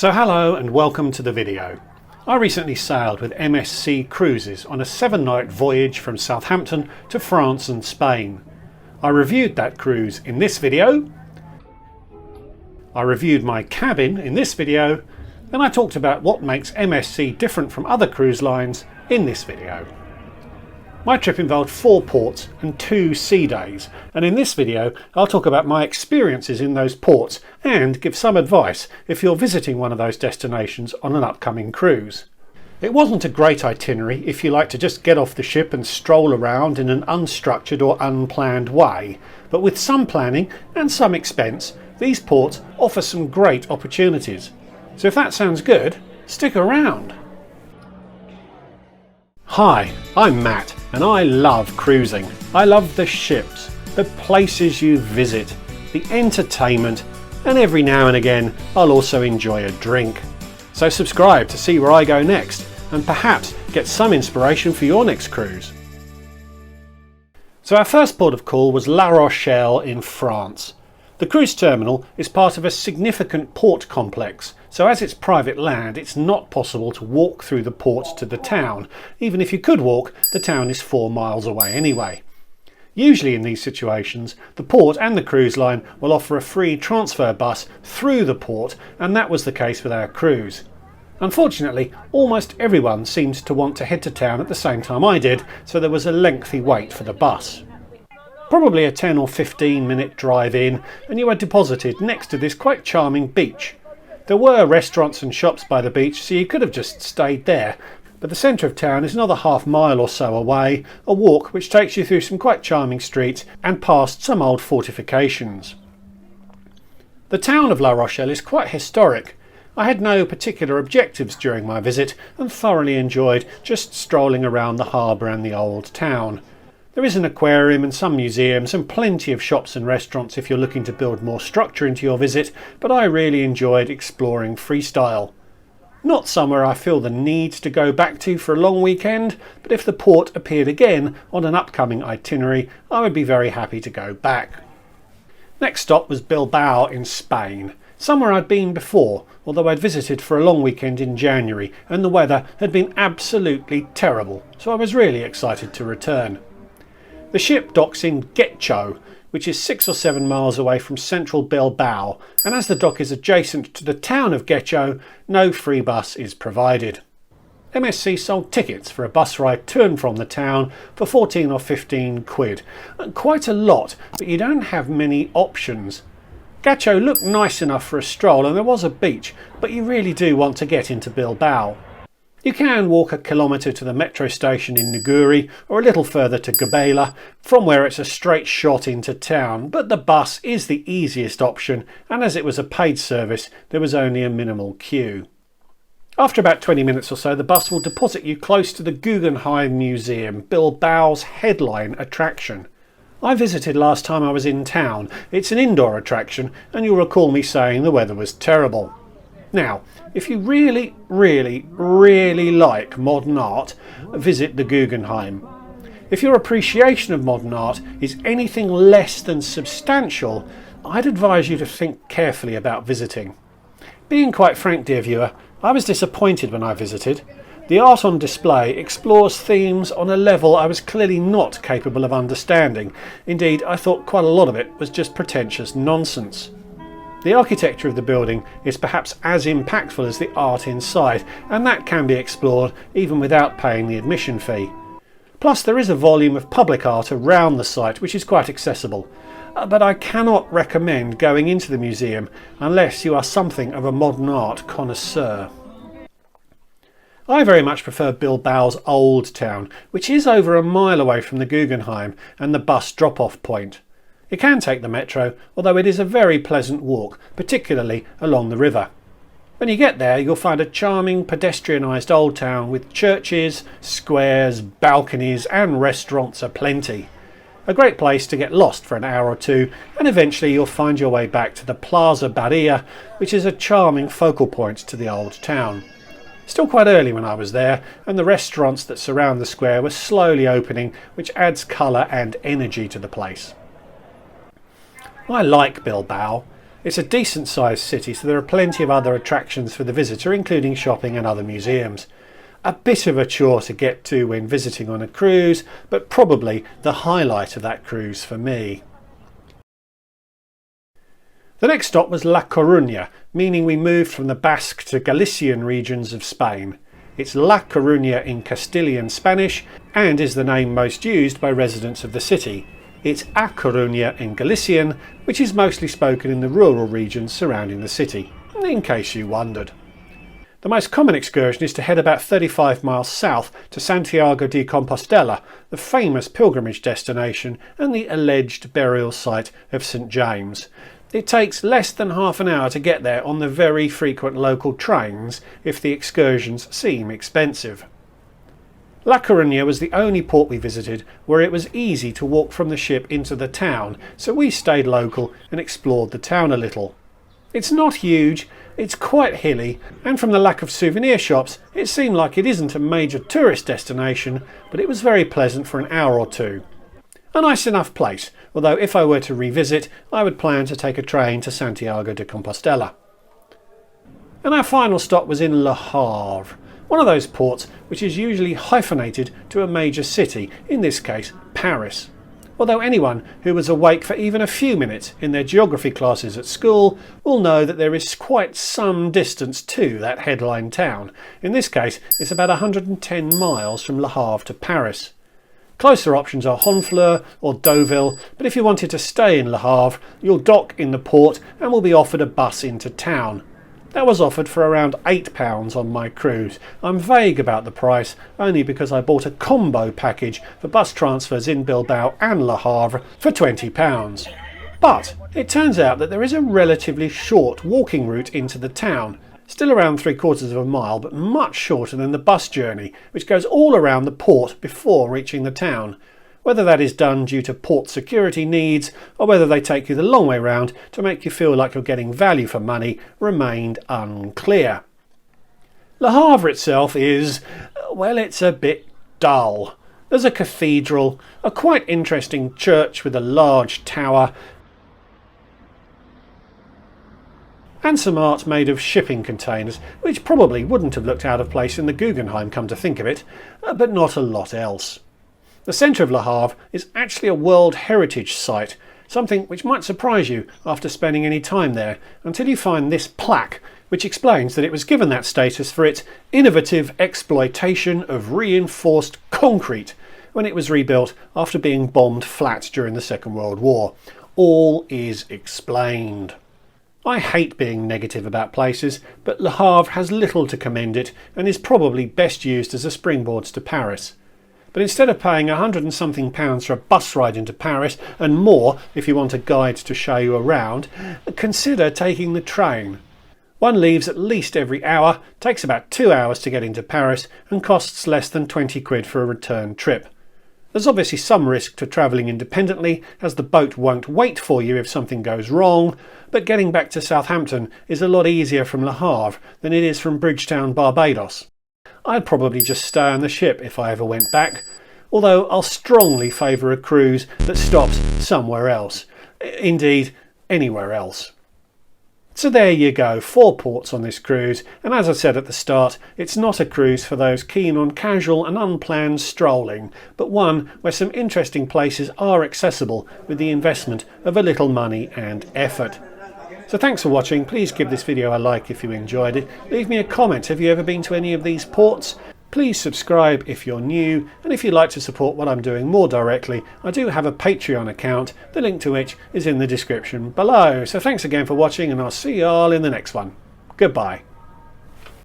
So hello and welcome to the video. I recently sailed with MSC Cruises on a 7-night voyage from Southampton to France and Spain. I reviewed that cruise in this video. I reviewed my cabin in this video. Then I talked about what makes MSC different from other cruise lines in this video. My trip involved 4 ports and 2 sea days, and in this video I'll talk about my experiences in those ports and give some advice if you're visiting one of those destinations on an upcoming cruise. It wasn't a great itinerary if you like to just get off the ship and stroll around in an unstructured or unplanned way, but with some planning and some expense, these ports offer some great opportunities. So if that sounds good, stick around. Hi, I'm Matt and I love cruising. I love the ships, the places you visit, the entertainment, and every now and again I'll also enjoy a drink. So subscribe to see where I go next and perhaps get some inspiration for your next cruise. So our first port of call was La Rochelle in France. The cruise terminal is part of a significant port complex, so as it's private land it's not possible to walk through the port to the town. Even if you could walk, the town is 4 miles away anyway. Usually in these situations, the port and the cruise line will offer a free transfer bus through the port, and that was the case with our cruise. Unfortunately, almost everyone seemed to want to head to town at the same time I did, so there was a lengthy wait for the bus. Probably a 10 or 15 minute drive in, and you were deposited next to this quite charming beach. There were restaurants and shops by the beach, so you could have just stayed there, but the centre of town is another half-mile or so away, a walk which takes you through some quite charming streets and past some old fortifications. The town of La Rochelle is quite historic. I had no particular objectives during my visit and thoroughly enjoyed just strolling around the harbour and the old town. There is an aquarium and some museums and plenty of shops and restaurants if you're looking to build more structure into your visit, but I really enjoyed exploring freestyle. Not somewhere I feel the need to go back to for a long weekend, but if the port appeared again on an upcoming itinerary, I would be very happy to go back. Next stop was Bilbao in Spain, somewhere I'd been before, although I'd visited for a long weekend in January and the weather had been absolutely terrible, so I was really excited to return. The ship docks in Getxo, which is 6 or 7 miles away from central Bilbao, and as the dock is adjacent to the town of Getxo, no free bus is provided. MSC sold tickets for a bus ride to and from the town for 14 or 15 quid. Quite a lot, but you don't have many options. Getxo looked nice enough for a stroll and there was a beach, but you really do want to get into Bilbao. You can walk a kilometre to the metro station in Enquiries or a little further to Gabela, from where it's a straight shot into town, but the bus is the easiest option, and as it was a paid service there was only a minimal queue. After about 20 minutes or so the bus will deposit you close to the Guggenheim Museum, Bilbao's headline attraction. I visited last time I was in town. It's an indoor attraction and you'll recall me saying the weather was terrible. Now, if you really like modern art, visit the Guggenheim. If your appreciation of modern art is anything less than substantial, I'd advise you to think carefully about visiting. Being quite frank, dear viewer, I was disappointed when I visited. The art on display explores themes on a level I was clearly not capable of understanding. Indeed, I thought quite a lot of it was just pretentious nonsense. The architecture of the building is perhaps as impactful as the art inside, and that can be explored even without paying the admission fee. Plus there is a volume of public art around the site which is quite accessible, but I cannot recommend going into the museum unless you are something of a modern art connoisseur. I very much prefer Bilbao's old town, which is over a mile away from the Guggenheim and the bus drop-off point. You can take the metro, although it is a very pleasant walk, particularly along the river. When you get there you'll find a charming pedestrianised old town with churches, squares, balconies and restaurants aplenty. A great place to get lost for an hour or two, and eventually you'll find your way back to the Plaza Badia, which is a charming focal point to the old town. Still quite early when I was there, and the restaurants that surround the square were slowly opening, which adds colour and energy to the place. I like Bilbao. It's a decent sized city, so there are plenty of other attractions for the visitor, including shopping and other museums. A bit of a chore to get to when visiting on a cruise, but probably the highlight of that cruise for me. The next stop was La Coruna, meaning we moved from the Basque to Galician regions of Spain. It's La Coruna in Castilian Spanish and is the name most used by residents of the city. It's A Coruna in Galician, which is mostly spoken in the rural regions surrounding the city, in case you wondered. The most common excursion is to head about 35 miles south to Santiago de Compostela, the famous pilgrimage destination and the alleged burial site of St James. It takes less than half an hour to get there on the very frequent local trains if the excursions seem expensive. La Coruna was the only port we visited where it was easy to walk from the ship into the town, so we stayed local and explored the town a little. It's not huge, it's quite hilly, and from the lack of souvenir shops it seemed like it isn't a major tourist destination, but it was very pleasant for an hour or two. A nice enough place, although if I were to revisit I would plan to take a train to Santiago de Compostela. And our final stop was in Le Havre, one of those ports which is usually hyphenated to a major city, in this case Paris. Although anyone who was awake for even a few minutes in their geography classes at school will know that there is quite some distance to that headline town. In this case it's about 110 miles from Le Havre to Paris. Closer options are Honfleur or Deauville, but if you wanted to stay in Le Havre, you'll dock in the port and will be offered a bus into town. That was offered for around £8 on my cruise. I'm vague about the price, only because I bought a combo package for bus transfers in Bilbao and Le Havre for £20. But it turns out that there is a relatively short walking route into the town, still around 3/4 of a mile, but much shorter than the bus journey, which goes all around the port before reaching the town. Whether that is done due to port security needs or whether they take you the long way round to make you feel like you're getting value for money remained unclear. Le Havre itself is, well, it's a bit dull. There's a cathedral, a quite interesting church with a large tower, and some art made of shipping containers, which probably wouldn't have looked out of place in the Guggenheim, come to think of it, but not a lot else. The centre of Le Havre is actually a World Heritage Site, something which might surprise you after spending any time there, until you find this plaque, which explains that it was given that status for its innovative exploitation of reinforced concrete when it was rebuilt after being bombed flat during the Second World War. All is explained. I hate being negative about places, but Le Havre has little to commend it and is probably best used as a springboard to Paris. But instead of paying £100 and something for a bus ride into Paris, and more if you want a guide to show you around, consider taking the train. One leaves at least every hour, takes about 2 hours to get into Paris, and costs less than £20 for a return trip. There's obviously some risk to travelling independently, as the boat won't wait for you if something goes wrong, but getting back to Southampton is a lot easier from Le Havre than it is from Bridgetown, Barbados. I'd probably just stay on the ship if I ever went back, although I'll strongly favour a cruise that stops somewhere else. Indeed, anywhere else. So there you go, 4 ports on this cruise, and as I said at the start, it's not a cruise for those keen on casual and unplanned strolling, but one where some interesting places are accessible with the investment of a little money and effort. So thanks for watching. Please give this video a like if you enjoyed it. Leave me a comment. Have you ever been to any of these ports? Please subscribe if you're new, and if you'd like to support what I'm doing more directly, I do have a Patreon account, the link to which is in the description below. So thanks again for watching, and I'll see you all in the next one. Goodbye.